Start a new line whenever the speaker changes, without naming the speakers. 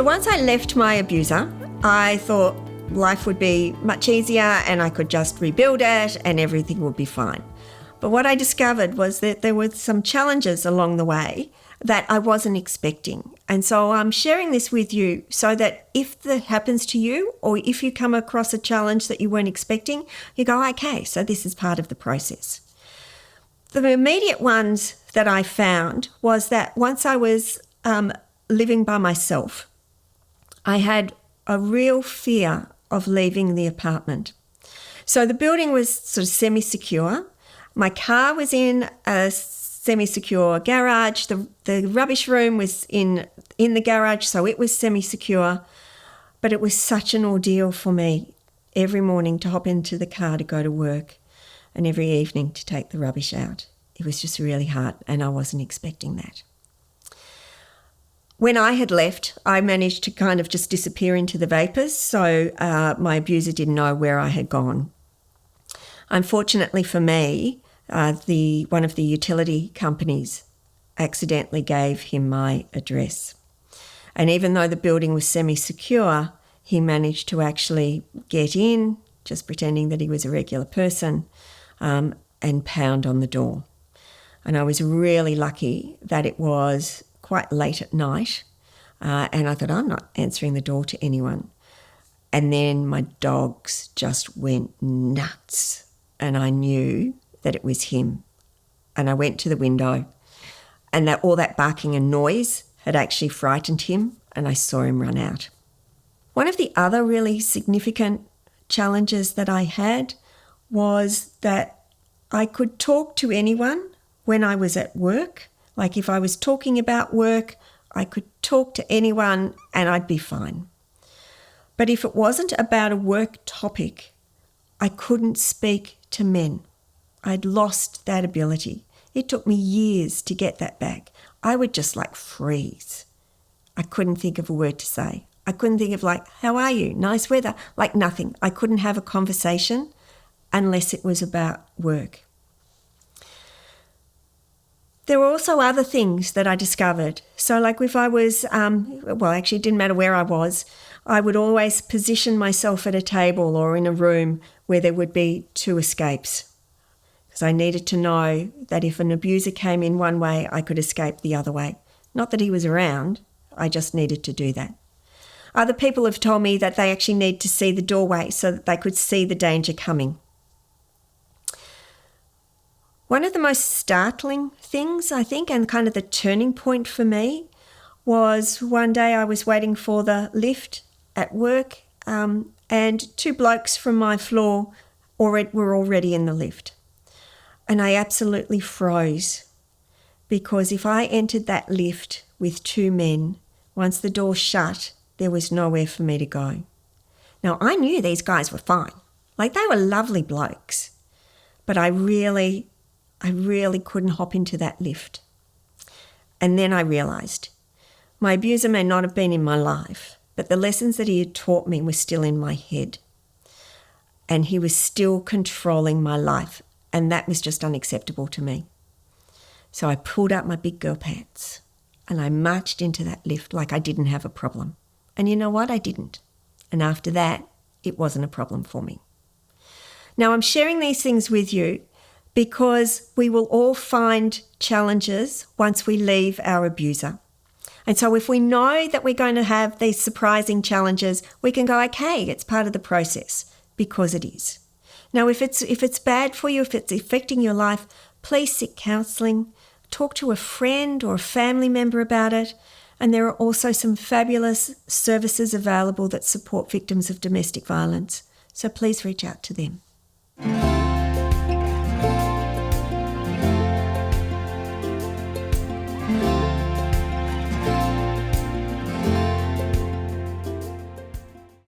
So once I left my abuser, I thought life would be much easier and I could just rebuild it and everything would be fine. But what I discovered was that there were some challenges along the way that I wasn't expecting. And so I'm sharing this with you so that if that happens to you, or if you come across a challenge that you weren't expecting, you go, okay, so this is part of the process. The immediate ones that I found was that once I was living by myself, I had a real fear of leaving the apartment. So the building was sort of semi-secure. My car was in a semi-secure garage. The rubbish room was in the garage, so it was semi-secure. But it was such an ordeal for me every morning to hop into the car to go to work and every evening to take the rubbish out. It was just really hard and I wasn't expecting that. When I had left, I managed to kind of just disappear into the vapours, so my abuser didn't know where I had gone. Unfortunately for me, one of the utility companies accidentally gave him my address. And even though the building was semi-secure, he managed to actually get in, just pretending that he was a regular person, and pound on the door. And I was really lucky that it was quite late at night, and I thought, I'm not answering the door to anyone. And then my dogs just went nuts, and I knew that it was him. And I went to the window, and all that barking and noise had actually frightened him, and I saw him run out. One of the other really significant challenges that I had was that I could talk to anyone when I was at work. Like if I was talking about work, I could talk to anyone and I'd be fine. But if it wasn't about a work topic, I couldn't speak to men. I'd lost that ability. It took me years to get that back. I would just freeze. I couldn't think of a word to say. I couldn't think of how are you? Nice weather. Nothing. I couldn't have a conversation unless it was about work. There were also other things that I discovered. So if I was, actually it didn't matter where I was, I would always position myself at a table or in a room where there would be two escapes. Because I needed to know that if an abuser came in one way, I could escape the other way. Not that he was around, I just needed to do that. Other people have told me that they actually need to see the doorway so that they could see the danger coming. One of the most startling things, I think, and kind of the turning point for me was one day I was waiting for the lift at work and two blokes from my floor were already in the lift. And I absolutely froze because if I entered that lift with two men, once the door shut, there was nowhere for me to go. Now, I knew these guys were fine. They were lovely blokes. But I really couldn't hop into that lift. And then I realised my abuser may not have been in my life, but the lessons that he had taught me were still in my head. And he was still controlling my life, and that was just unacceptable to me. So I pulled out my big girl pants and I marched into that lift like I didn't have a problem. And you know what? I didn't. And after that, it wasn't a problem for me. Now, I'm sharing these things with you because we will all find challenges once we leave our abuser. And so if we know that we're going to have these surprising challenges, we can go, okay, it's part of the process, because it is. Now, if it's bad for you, if it's affecting your life, please seek counselling, talk to a friend or a family member about it. And there are also some fabulous services available that support victims of domestic violence. So please reach out to them.